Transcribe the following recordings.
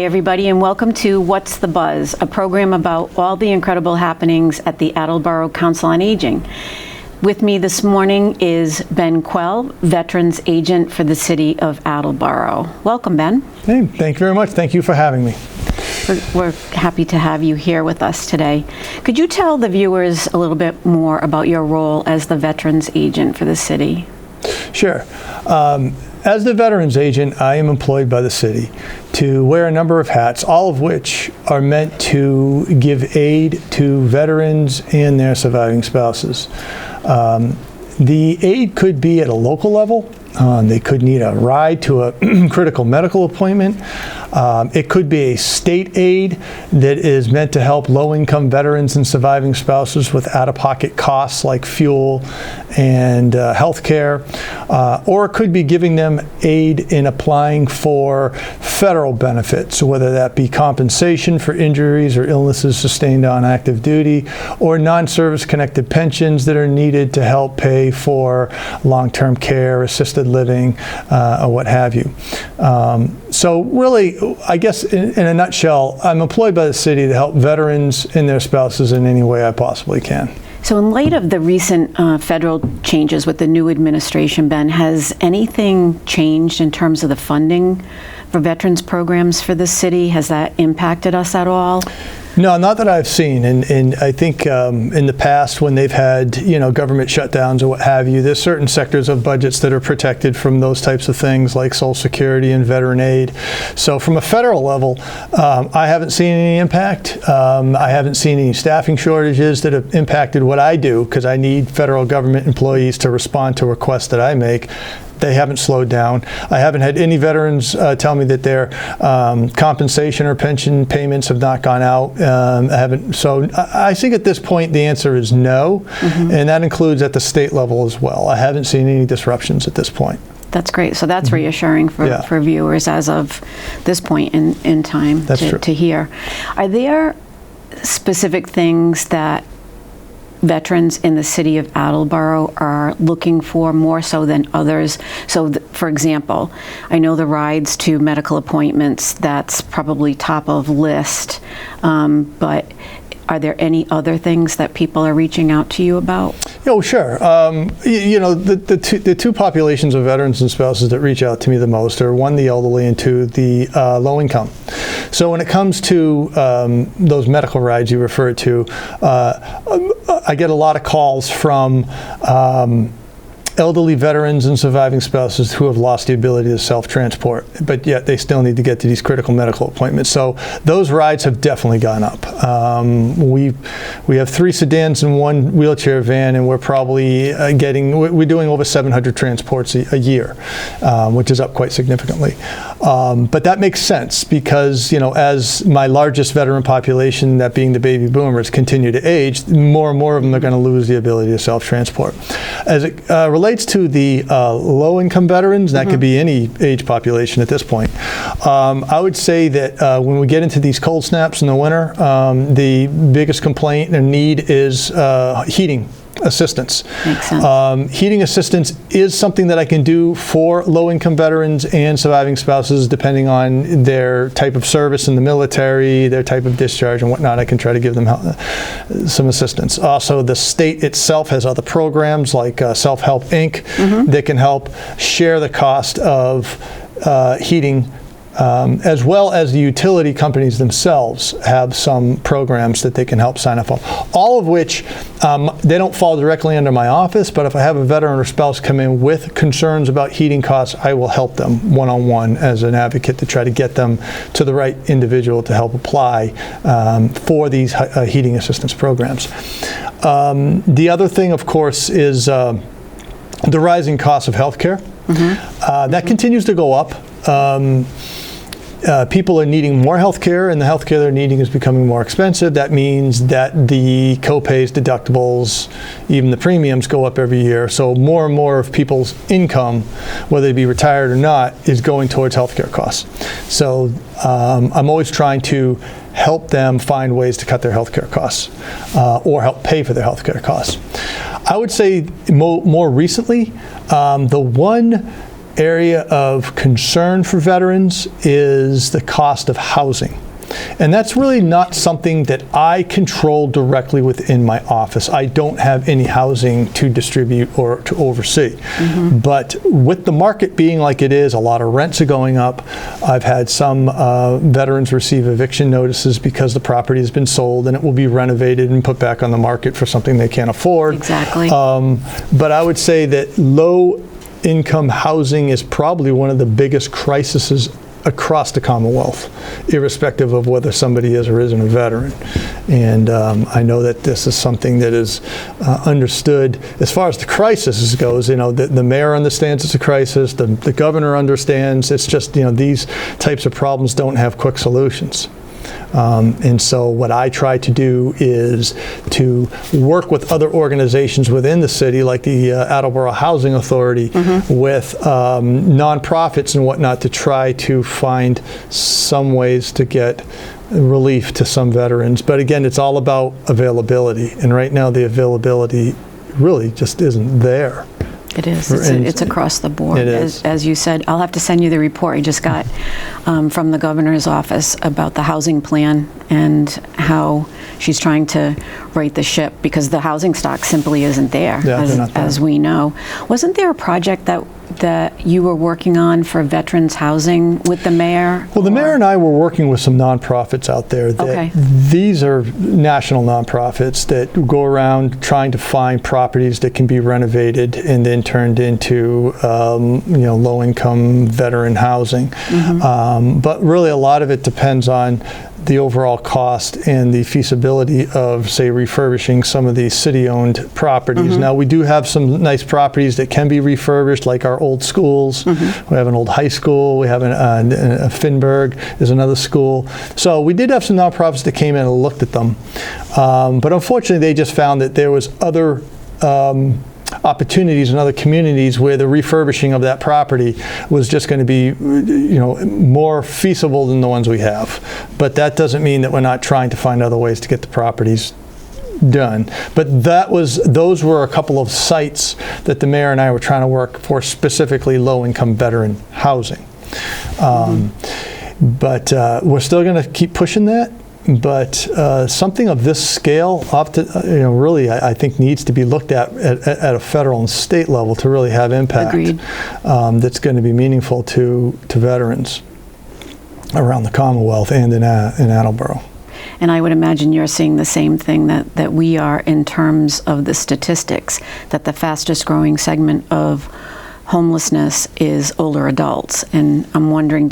everybody, and welcome to What's the Buzz, a program about all the incredible happenings at the Attleboro Council on Aging. With me this morning is Ben Quelle, Veterans Agent for the City of Attleboro. Welcome, Ben. Hey, thank you very much. Thank you for having me. We're happy to have you here with us today. Could you tell the viewers a little bit more about your role as the Veterans Agent for the city? Sure. As the Veterans Agent, I am employed by the city to wear a number of hats, all of which are meant to give aid to veterans and their surviving spouses. The aid could be at a local level. They could need a ride to a critical medical appointment. It could be a state aid that is meant to help low-income veterans and surviving spouses with out-of-pocket costs like fuel and health care. Or it could be giving them aid in applying for federal benefits, whether that be compensation for injuries or illnesses sustained on active duty, or non-service connected pensions that are needed to help pay for long-term care, assisted living, or what have you. So really, I guess in a nutshell, I'm employed by the city to help veterans and their spouses in any way I possibly can. So in light of the recent federal changes with the new administration, Ben, has anything changed in terms of the funding for veterans programs for the city? Has that impacted us at all? No, not that I've seen, and I think in the past when they've had government shutdowns or what have you, there's certain sectors of budgets that are protected from those types of things like Social Security and veteran aid. So from a federal level, I haven't seen any impact. I haven't seen any staffing shortages that have impacted what I do because I need federal government employees to respond to requests that I make. They haven't slowed down. I haven't had any veterans tell me that their compensation or pension payments have not gone out. So I think at this point the answer is no, and that includes at the state level as well. I haven't seen any disruptions at this point. That's great. So that's reassuring for viewers as of this point in time to hear. Are there specific things that veterans in the city of Attleboro are looking for more so than others? So, for example, I know the rides to medical appointments, that's probably top of list, but are there any other things that people are reaching out to you about? Oh, sure. The two populations of veterans and spouses that reach out to me the most are one, the elderly, and two, the low income. So when it comes to those medical rides you referred to, I get a lot of calls from elderly veterans and surviving spouses who have lost the ability to self-transport, but yet they still need to get to these critical medical appointments. So those rides have definitely gone up. We have 3 sedans and 1 wheelchair van, and we're probably we're doing over 700 transports a year, which is up quite significantly. But that makes sense because, as my largest veteran population, that being the baby boomers, continue to age, more and more of them are going to lose the ability to self-transport. As it relates to the low-income veterans, that could be any age population at this point. I would say that when we get into these cold snaps in the winter, the biggest complaint and need is heating assistance. Makes sense. Heating assistance is something that I can do for low-income veterans and surviving spouses, depending on their type of service in the military, their type of discharge and whatnot. I can try to give them some assistance. Also, the state itself has other programs like Self-Help Inc. that can help share the cost of heating, as well as the utility companies themselves have some programs that they can help sign up on. All of which, they don't fall directly under my office, but if I have a veteran or spouse come in with concerns about heating costs, I will help them one-on-one as an advocate to try to get them to the right individual to help apply for these heating assistance programs. The other thing, of course, is the rising cost of healthcare. That continues to go up. People are needing more health care, and the health care they're needing is becoming more expensive. That means that the co-pays, deductibles, even the premiums go up every year. So more and more of people's income, whether they be retired or not, is going towards health care costs. So I'm always trying to help them find ways to cut their health care costs or help pay for their health care costs. I would say more recently, the one area of concern for veterans is the cost of housing. And that's really not something that I control directly within my office. I don't have any housing to distribute or to oversee. But with the market being like it is, a lot of rents are going up. I've had some veterans receive eviction notices because the property has been sold and it will be renovated and put back on the market for something they can't afford. Exactly. But I would say that low-income housing is probably one of the biggest crises across the Commonwealth, irrespective of whether somebody is or isn't a veteran. And I know that this is something that is understood as far as the crisis goes. The mayor understands it's a crisis, the governor understands. It's just, these types of problems don't have quick solutions. And so what I try to do is to work with other organizations within the city, like the Attleboro Housing Authority, with nonprofits and whatnot, to try to find some ways to get relief to some veterans. But again, it's all about availability. And right now the availability really just isn't there. It is. It's across the board. It is. As you said, I'll have to send you the report I just got from the governor's office about the housing plan and how she's trying to right the ship, because the housing stock simply isn't there, as we know. Wasn't there a project that you were working on for veterans housing with the mayor? Well, the mayor and I were working with some nonprofits out there. These are national nonprofits that go around trying to find properties that can be renovated and then turned into low-income veteran housing. But really, a lot of it depends on the overall cost and the feasibility of, say, refurbishing some of these city-owned properties. Now, we do have some nice properties that can be refurbished, like our old schools. We have an old high school. We have a Finberg is another school. So we did have some nonprofits that came in and looked at them. But unfortunately, they just found that there was other opportunities in other communities where the refurbishing of that property was just going to be, more feasible than the ones we have. But that doesn't mean that we're not trying to find other ways to get the properties done. But those were a couple of sites that the mayor and I were trying to work for, specifically low-income veteran housing. But we're still going to keep pushing that. But something of this scale, really, I think needs to be looked at a federal and state level to really have impact. Agreed. That's going to be meaningful to veterans around the Commonwealth and in Attleboro. And I would imagine you're seeing the same thing that we are in terms of the statistics, that the fastest growing segment of homelessness is older adults. And I'm wondering,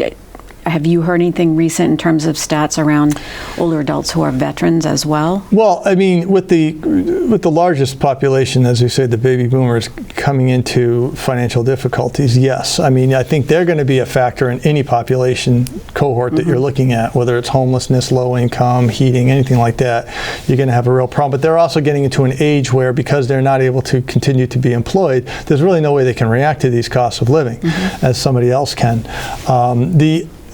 have you heard anything recent in terms of stats around older adults who are veterans as well? Well, I mean, with the largest population, as we say, the baby boomers coming into financial difficulties, yes. I mean, I think they're going to be a factor in any population cohort that you're looking at, whether it's homelessness, low income, heating, anything like that. You're going to have a real problem. But they're also getting into an age where, because they're not able to continue to be employed, there's really no way they can react to these costs of living as somebody else can.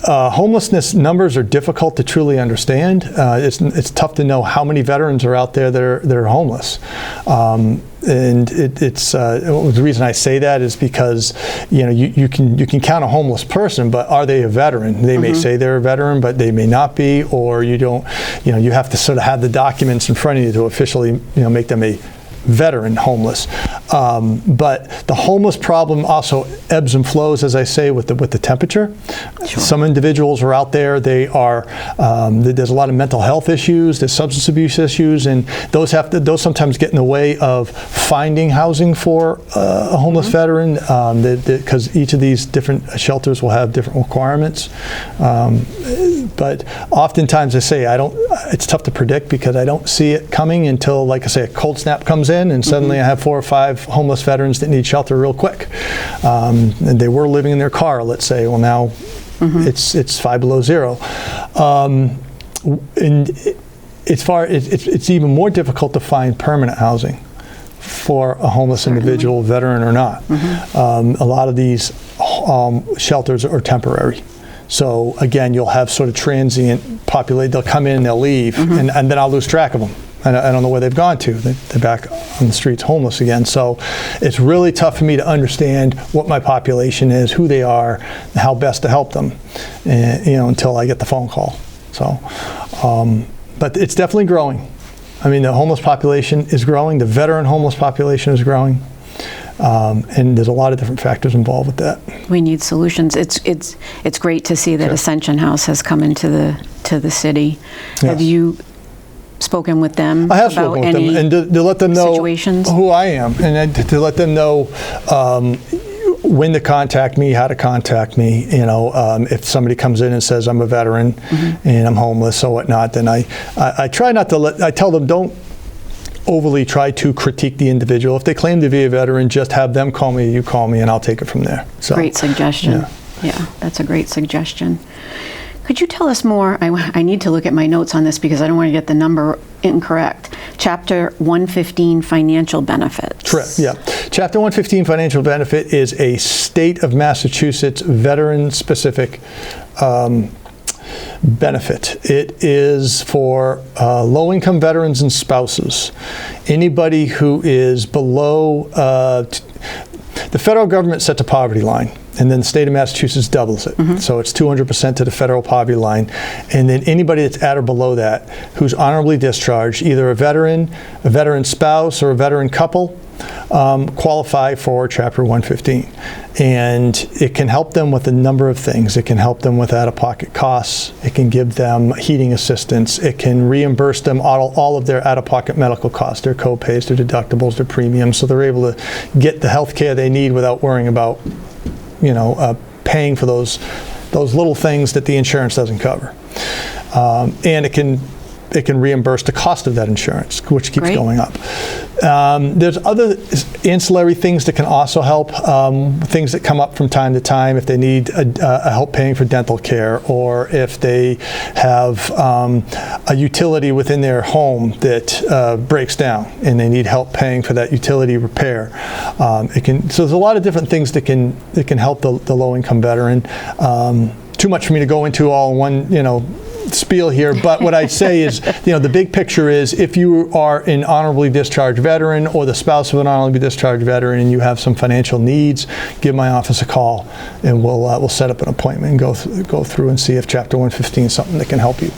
Homelessness numbers are difficult to truly understand. It's tough to know how many veterans are out there that are homeless. And the reason I say that is because you can count a homeless person, but are they a veteran? They may say they're a veteran, but they may not be, or you don't. You have to sort of have the documents in front of you to officially make them a veteran homeless. But the homeless problem also ebbs and flows, as I say, with the temperature. Sure. Some individuals are out there, there's a lot of mental health issues, there's substance abuse issues, and those sometimes get in the way of finding housing for a homeless veteran, because each of these different shelters will have different requirements. But oftentimes I say it's tough to predict, because I don't see it coming until, like I say, a cold snap comes in, and suddenly I have 4 or 5 homeless veterans that need shelter real quick. And they were living in their car, let's say. Well, now it's 5 below zero. And it's even more difficult to find permanent housing for a homeless individual, veteran or not. A lot of these shelters are temporary. So again, you'll have sort of transient population. They'll come in and they'll leave, and then I'll lose track of them. I don't know where they've gone to. They're back on the streets homeless again. So it's really tough for me to understand what my population is, who they are, and how best to help them, until I get the phone call. So, but it's definitely growing. I mean, the homeless population is growing. The veteran homeless population is growing. And there's a lot of different factors involved with that. We need solutions. It's great to see that Sure. Ascension House has come into the city. Yes. Have you spoken with them? I have spoken with them, and to let them know situations? who I am, and to let them know when to contact me, how to contact me. If somebody comes in and says I'm a veteran and I'm homeless or whatnot, then I try not to I tell them, don't overly try to critique the individual. If they claim to be a veteran, just have them call me, you call me, and I'll take it from there. So, great suggestion. Yeah, that's a great suggestion. Could you tell us more? I need to look at my notes on this because I don't want to get the number incorrect. Chapter 115, financial benefits. Correct, yeah. Chapter 115, financial benefit, is a state of Massachusetts veteran-specific benefit. It is for low-income veterans and spouses. Anybody who is below, the federal government sets a poverty line, and then the state of Massachusetts doubles it. So it's 200% to the federal poverty line. And then anybody that's at or below that who's honorably discharged, either a veteran spouse, or a veteran couple, qualify for Chapter 115. And it can help them with a number of things. It can help them with out-of-pocket costs. It can give them heating assistance. It can reimburse them all of their out-of-pocket medical costs, their co-pays, their deductibles, their premiums, so they're able to get the health care they need without worrying about paying for those little things that the insurance doesn't cover. And it can reimburse the cost of that insurance, which keeps going up. There's other ancillary things that can also help, things that come up from time to time if they need help paying for dental care, or if they have a utility within their home that breaks down and they need help paying for that utility repair. So there's a lot of different things that can help the low-income veteran. Too much for me to go into all in one, spiel here, but what I'd say is, the big picture is, if you are an honorably discharged veteran or the spouse of an honorably discharged veteran and you have some financial needs, give my office a call, and we'll set up an appointment and go through and see if Chapter 115 is something that can help you.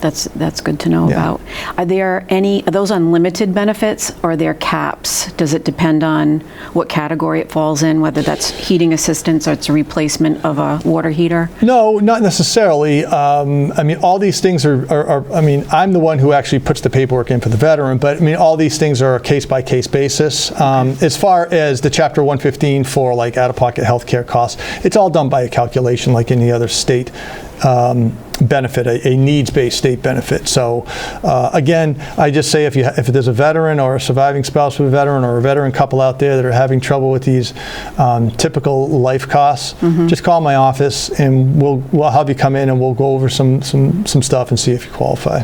That's good to know about. Are those unlimited benefits, or are there caps? Does it depend on what category it falls in, whether that's heating assistance or it's a replacement of a water heater? No, not necessarily. All these things are I'm the one who actually puts the paperwork in for the veteran, but all these things are a case-by-case basis. As far as the Chapter 115 for like out-of-pocket health care costs, it's all done by a calculation like any other state benefit, a needs-based state benefit. So again, I just say if there's a veteran or a surviving spouse of a veteran or a veteran couple out there that are having trouble with these typical life costs, just call my office and we'll have you come in and we'll go over some stuff and see if you qualify.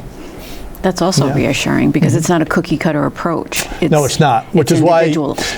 That's also reassuring, because it's not a cookie-cutter approach. No, it's not, which is why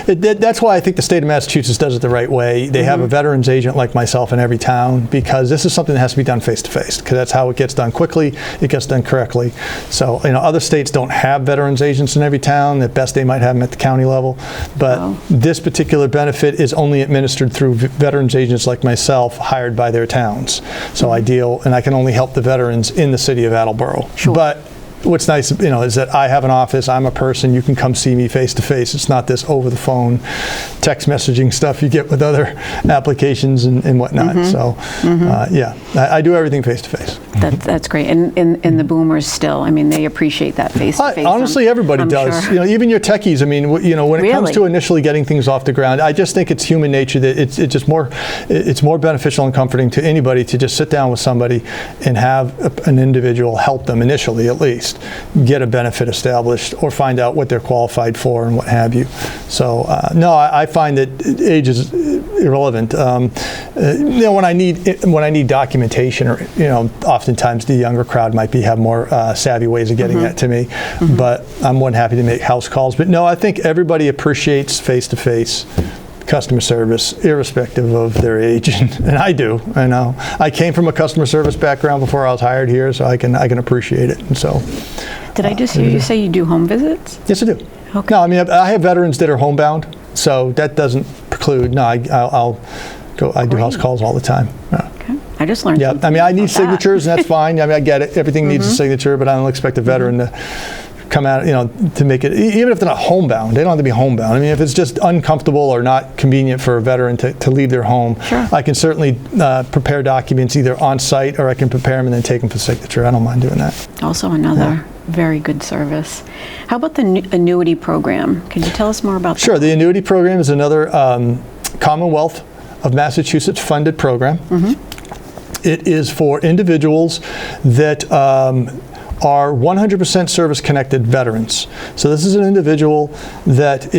that's why I think the state of Massachusetts does it the right way. They have a veterans agent like myself in every town, because this is something that has to be done face-to-face, because that's how it gets done quickly, it gets done correctly. So, other states don't have veterans agents in every town. At best, they might have them at the county level. But this particular benefit is only administered through veterans agents like myself, hired by their towns. So I deal, and I can only help the veterans in the city of Attleboro. Sure. But what's nice, is that I have an office, I'm a person, you can come see me face to face. It's not this over the phone text messaging stuff you get with other applications and whatnot. So I do everything face to face. That's great. And the boomers still, they appreciate that face to face. Honestly, everybody does. Sure. Even your techies, when it comes to initially getting things off the ground, I just think it's human nature that it's more beneficial and comforting to anybody to just sit down with somebody and have an individual help them initially, at least get a benefit established or find out what they're qualified for and what have you. So no, I find that age is irrelevant. When I need documentation, or oftentimes the younger crowd might have more savvy ways of getting that to me. But I'm more than happy to make house calls. But no, I think everybody appreciates face-to-face customer service, irrespective of their age, and I do. I know. I came from a customer service background before I was hired here, so I can appreciate it. And so, Did I just hear you say you do home visits? Yes, I do. Okay. No, I mean, I have veterans that are homebound, so that doesn't preclude. No, I'll go. I do house calls all the time. Yeah. Okay. I just learned. Yeah, I mean, I need signatures, and that's fine. I mean, I get it. Everything needs a signature, but I don't expect a veteran to come out, to make it, even if they're not homebound. They don't have to be homebound. I mean, if it's just uncomfortable or not convenient for a veteran to leave their home, sure. I can certainly prepare documents either on site, or I can prepare them and then take them for signature. I don't mind doing that. Also another very good service. How about the annuity program? Can you tell us more about that? Sure. The annuity program is another Commonwealth of Massachusetts funded program. It is for individuals that are 100% service-connected veterans. So this is an individual that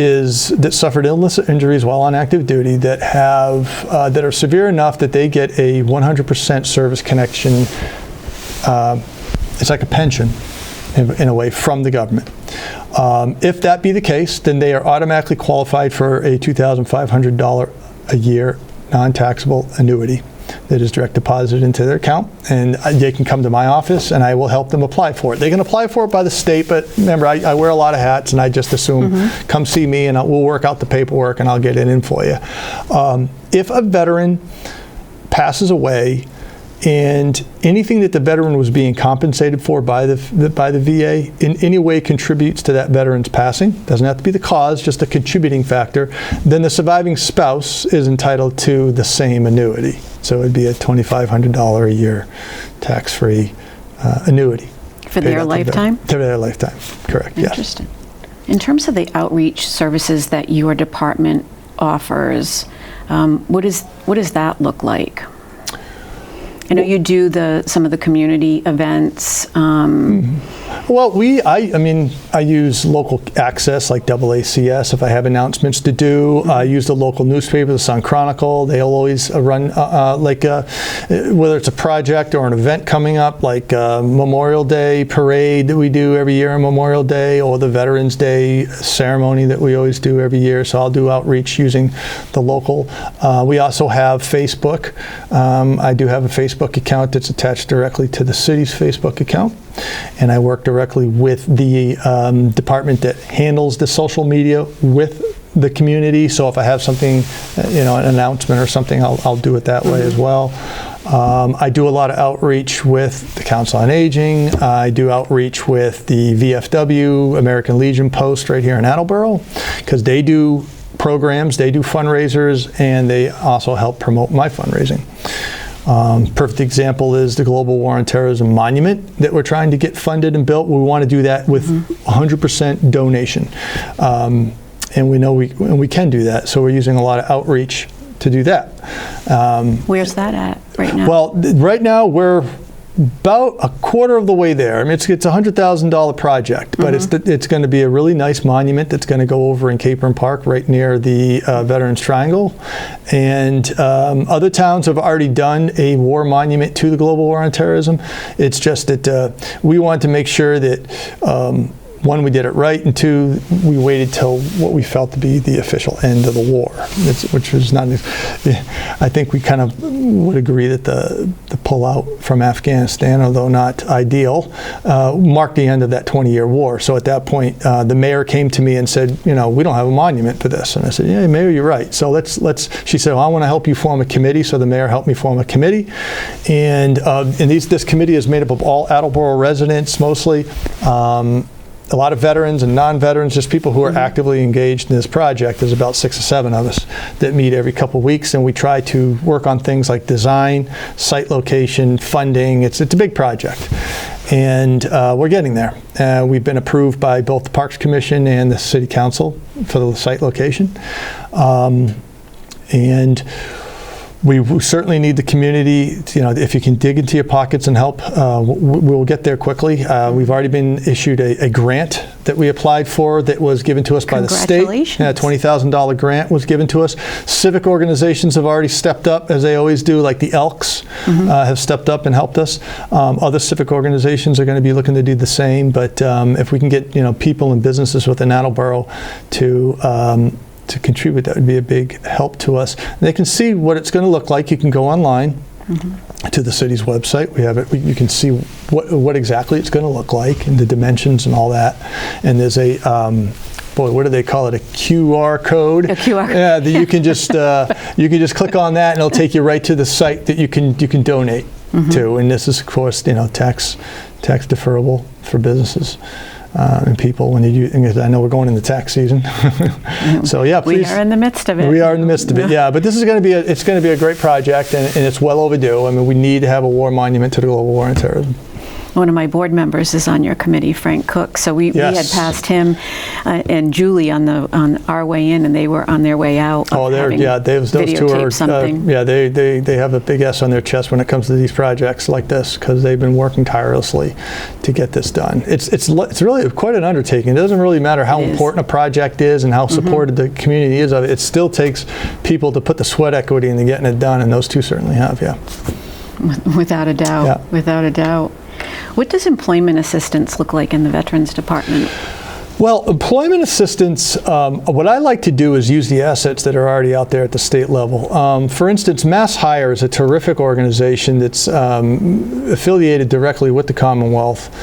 suffered illness or injuries while on active duty that are severe enough that they get a 100% service connection. It's like a pension in a way from the government. If that be the case, then they are automatically qualified for a $2,500 a year non-taxable annuity that is direct deposited into their account, and they can come to my office and I will help them apply for it. They can apply for it by the state, but remember, I wear a lot of hats, and I just assume come see me and we'll work out the paperwork and I'll get it in for you. If a veteran passes away and anything that the veteran was being compensated for by the VA in any way contributes to that veteran's passing, doesn't have to be the cause, just a contributing factor, then the surviving spouse is entitled to the same annuity. So it would be a $2,500 a year tax-free annuity. For their lifetime? For their lifetime, correct, Interesting. Yes. In terms of the outreach services that your department offers, what does that look like? I know you do some of the community events. Well, I use local access like AACS if I have announcements to do. I use the local newspaper, the Sun Chronicle. They'll always run whether it's a project or an event coming up, like Memorial Day parade that we do every year on Memorial Day, or the Veterans Day ceremony that we always do every year. So I'll do outreach using the local. We also have Facebook. I do have a Facebook account that's attached directly to the city's Facebook account, and I work directly with the department that handles the social media with the community. So if I have something, an announcement or something, I'll do it that way as well. I do a lot of outreach with the Council on Aging. I do outreach with the VFW, American Legion Post right here in Attleboro, because they do programs, they do fundraisers, and they also help promote my fundraising. Perfect example is the Global War on Terrorism Monument that we're trying to get funded and built. We want to do that with 100% donation. And we know we can do that, so we're using a lot of outreach to do that. Where's that at right now? Well, right now we're about a quarter of the way there. I mean, it's a $100,000 project, but it's going to be a really nice monument that's going to go over in Capron Park, right near the Veterans Triangle. And other towns have already done a war monument to the Global War on Terrorism. It's just that we wanted to make sure that one, we did it right, and two, we waited till what we felt to be the official end of the war, which was not. I think we kind of would agree that the pullout from Afghanistan, although not ideal, marked the end of that 20-year war. So at that point, the mayor came to me and said, we don't have a monument for this. And I said, yeah, Mayor, you're right. So let's. She said, well, I want to help you form a committee. So the mayor helped me form a committee, and this committee is made up of all Attleboro residents, mostly. A lot of veterans and non-veterans, just people who are actively engaged in this project. There's about 6 or 7 of us that meet every couple of weeks, and we try to work on things like design, site location, funding. It's a big project, and we're getting there. We've been approved by both the Parks Commission and the City Council for the site location, and we certainly need the community. If you can dig into your pockets and help, we'll get there quickly. We've already been issued a grant that we applied for that was given to us by the state. Congratulations. A $20,000 grant was given to us. Civic organizations have already stepped up, as they always do, like the Elks have stepped up and helped us. Other civic organizations are going to be looking to do the same, but if we can get people and businesses within Attleboro to contribute, that would be a big help to us. And they can see what it's going to look like. You can go online to the city's website. We have it. You can see what exactly it's going to look like and the dimensions and all that. And there's a what do they call it? A QR code. A QR. Yeah, that you can just click on that, and it'll take you right to the site that you can donate to. And this is, of course, tax deferrable for businesses. And people when you do, I know we're going into tax season, so yeah, please. We are in the midst of it. We are in the midst of it, yeah. But this is going to be a great project, and it's well overdue. I mean, we need to have a war monument to the global war on terrorism. One of my board members is on your committee, Frank Cook. So we had passed him and Julie on our way in, and they were on their way out. Oh, those two are they have a big S on their chest when it comes to these projects like this, because they've been working tirelessly to get this done. It's really quite an undertaking. It doesn't really matter how important a project is and how supported the community is of it. It still takes people to put the sweat equity into getting it done, and those two certainly have. Yeah. Without a doubt. Yeah. Without a doubt. What does employment assistance look like in the Veterans Department? Well, employment assistance, what I like to do is use the assets that are already out there at the state level. For instance, Mass Hire is a terrific organization that's affiliated directly with the Commonwealth.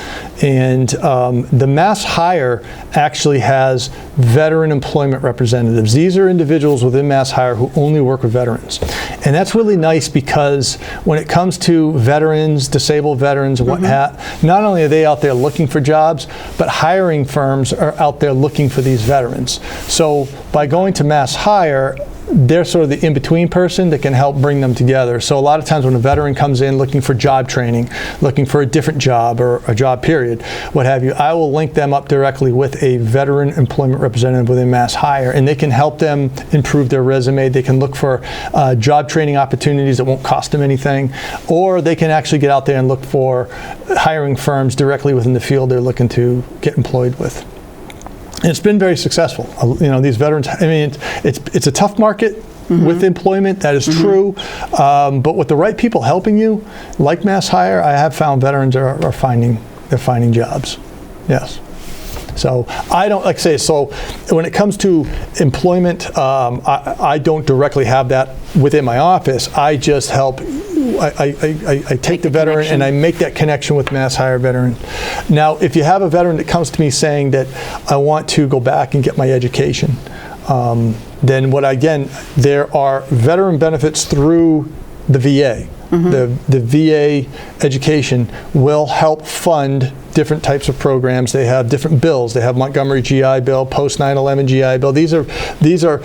And the Mass Hire actually has veteran employment representatives. These are individuals within Mass Hire who only work with veterans. And that's really nice, because when it comes to veterans, disabled veterans, and whatnot, not only are they out there looking for jobs, but hiring firms are out there looking for these veterans. So by going to Mass Hire, they're sort of the in-between person that can help bring them together. So a lot of times when a veteran comes in looking for job training, looking for a different job or a job period, what have you, I will link them up directly with a veteran employment representative within Mass Hire, and they can help them improve their resume. They can look for job training opportunities that won't cost them anything, or they can actually get out there and look for hiring firms directly within the field they're looking to get employed with. And it's been very successful. These veterans, I mean, it's a tough market with employment, that is true. But with the right people helping you, like Mass Hire, I have found veterans are finding jobs. Yes. So I don't, like I say, so when it comes to employment, I don't directly have that within my office. I just help. I take the veteran and I make that connection with Mass Hire veteran. Now, if you have a veteran that comes to me saying that I want to go back and get my education, then there are veteran benefits through the VA. The VA education will help fund different types of programs. They have different bills. They have Montgomery GI Bill, post 9/11 GI Bill. These are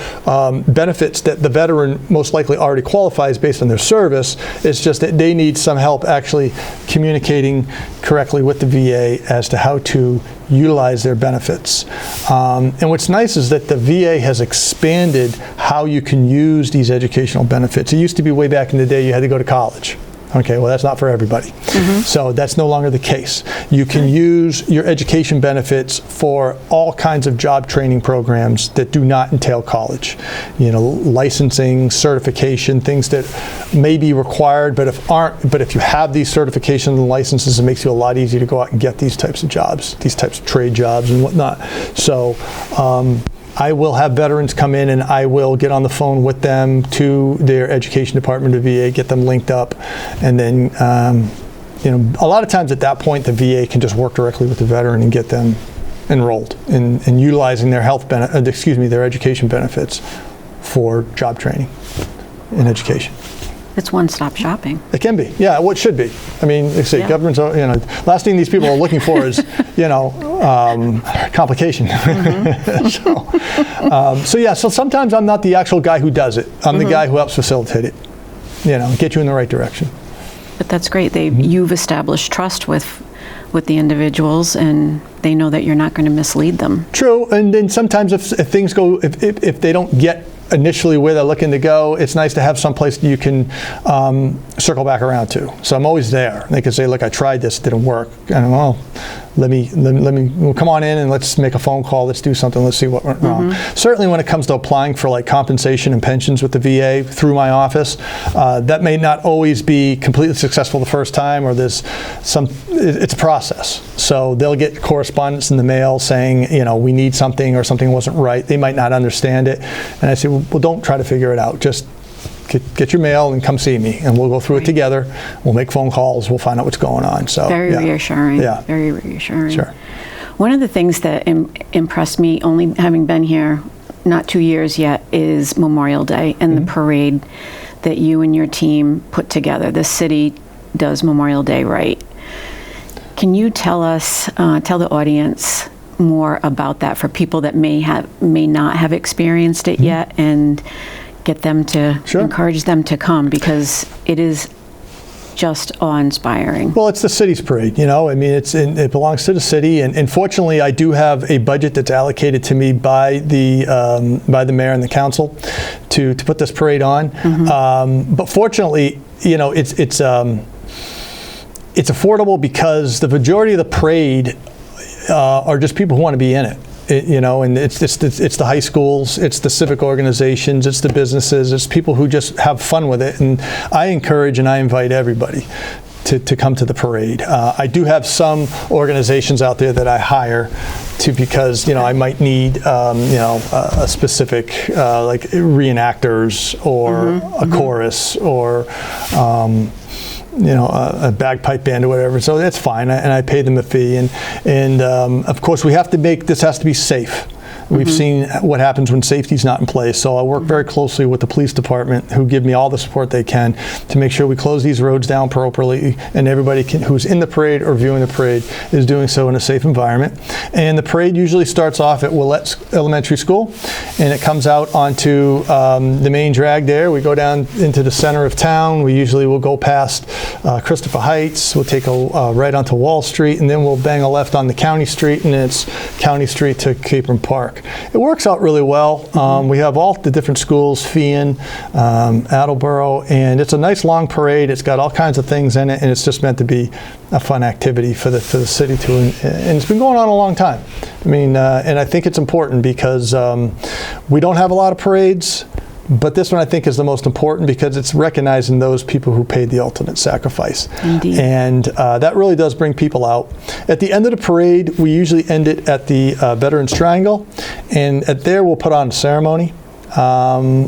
benefits that the veteran most likely already qualifies based on their service. It's just that they need some help actually communicating correctly with the VA as to how to utilize their benefits. And what's nice is that the VA has expanded how you can use these educational benefits. It used to be way back in the day you had to go to college. Okay, well, that's not for everybody. So that's no longer the case. You can use your education benefits for all kinds of job training programs that do not entail college. Licensing, certification, things that may be required, but if you have these certifications and licenses, it makes you a lot easier to go out and get these types of jobs, these types of trade jobs and whatnot. So I will have veterans come in and I will get on the phone with them to their education department of VA, get them linked up, and then a lot of times at that point the VA can just work directly with the veteran and get them enrolled in utilizing their their education benefits for job training and education. It's one-stop shopping. It can be, yeah. Well, it should be. I mean, they say governments are, last thing these people are looking for is, complication. So sometimes I'm not the actual guy who does it. I'm the guy who helps facilitate it. Get you in the right direction. But that's great. You've established trust with the individuals, and they know that you're not going to mislead them. True, and then sometimes if things go, if they don't get initially where they're looking to go, it's nice to have some place you can circle back around to. So I'm always there. They can say, look, I tried this, it didn't work. And let me come on in and let's make a phone call, let's do something, let's see what went wrong. Certainly when it comes to applying for like compensation and pensions with the VA through my office, that may not always be completely successful the first time, or it's a process. So they'll get correspondence in the mail saying, we need something or something wasn't right. They might not understand it. And I say, well, don't try to figure it out. Just get your mail and come see me, and we'll go through it together. We'll make phone calls. We'll find out what's going on. So very reassuring. Yeah. Very reassuring. Sure. One of the things that impressed me, only having been here not 2 years yet, is Memorial Day and the parade that you and your team put together. The city does Memorial Day right. Can you tell us, tell the audience more about that for people that may not have experienced it yet, and get them to encourage them to come, because it is just awe-inspiring. Well, it's the city's parade, you know. I mean, it belongs to the city, and fortunately, I do have a budget that's allocated to me by the mayor and the council to put this parade on. But fortunately, you know, it's affordable because the majority of the parade are just people who want to be in it. You know, and it's the high schools, it's the civic organizations, it's the businesses, it's people who just have fun with it. And I encourage and I invite everybody to come to the parade. I do have some organizations out there that I hire because, you know, I might need, you know, a specific like reenactors or a chorus or you know, a bagpipe band or whatever. So that's fine, and I pay them a fee. And of course, we have to make this has to be safe. We've seen what happens when safety's not in place. So I work very closely with the police department, who give me all the support they can to make sure we close these roads down properly, and everybody who's in the parade or viewing the parade is doing so in a safe environment. And the parade usually starts off at Willette Elementary School, and it comes out onto the main drag there. We go down into the center of town. We usually will go past Christopher Heights. We'll take a right onto Wall Street, and then we'll bang a left on the County Street, and it's County Street to Capron Park. It works out really well. We have all the different schools, Fian, Attleboro, and it's a nice long parade. It's got all kinds of things in it, and it's just meant to be a fun activity for the city too. And it's been going on a long time. I mean, and I think it's important because we don't have a lot of parades. But this one, I think, is the most important because it's recognizing those people who paid the ultimate sacrifice. Indeed. And that really does bring people out. At the end of the parade, we usually end it at the Veterans Triangle. And there we'll put on a ceremony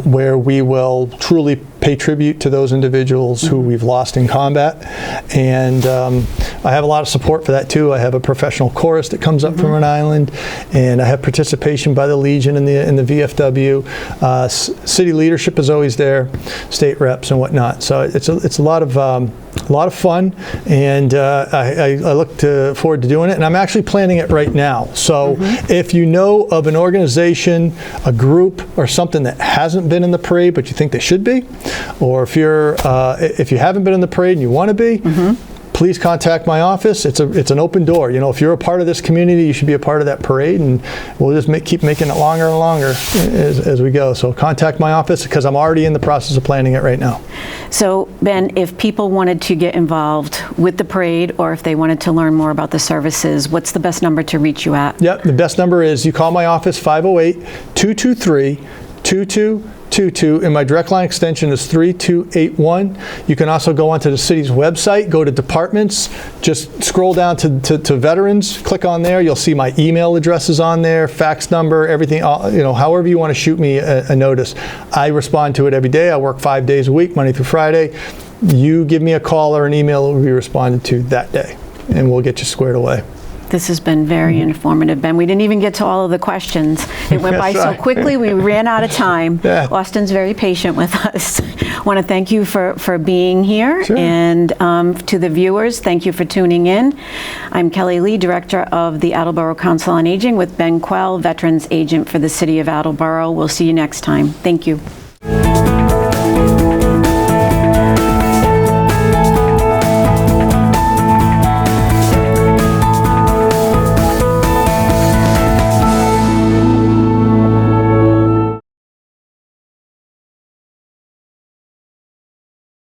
where we will truly pay tribute to those individuals who we've lost in combat. And I have a lot of support for that too. I have a professional chorus that comes up from Rhode Island, and I have participation by the Legion and the VFW. City leadership is always there, state reps and whatnot. So it's a lot of fun, and I look forward to doing it. And I'm actually planning it right now. So if you know of an organization, a group, or something that hasn't been in the parade but you think they should be, or if you haven't been in the parade and you want to be, please contact my office. It's an open door. You know, if you're a part of this community, you should be a part of that parade, and we'll just keep making it longer and longer as we go. So contact my office because I'm already in the process of planning it right now. So Ben, if people wanted to get involved with the parade, or if they wanted to learn more about the services, what's the best number to reach you at? Yep, the best number is you call my office, 508-223-2222, and my direct line extension is 3281. You can also go onto the city's website, go to departments, just scroll down to veterans, click on there. You'll see my email addresses on there, fax number, everything, you know, however you want to shoot me a notice. I respond to it every day. I work 5 days a week, Monday through Friday. You give me a call or an email, it will be responded to that day, and we'll get you squared away. This has been very informative, Ben. We didn't even get to all of the questions. It went by so quickly, we ran out of time. Yeah. Austin's very patient with us. I want to thank you for being here. Sure. And to the viewers, thank you for tuning in. I'm Kelly Lee, Director of the Attleboro Council on Aging, with Ben Quelle, Veterans Agent for the City of Attleboro. We'll see you next time. Thank you.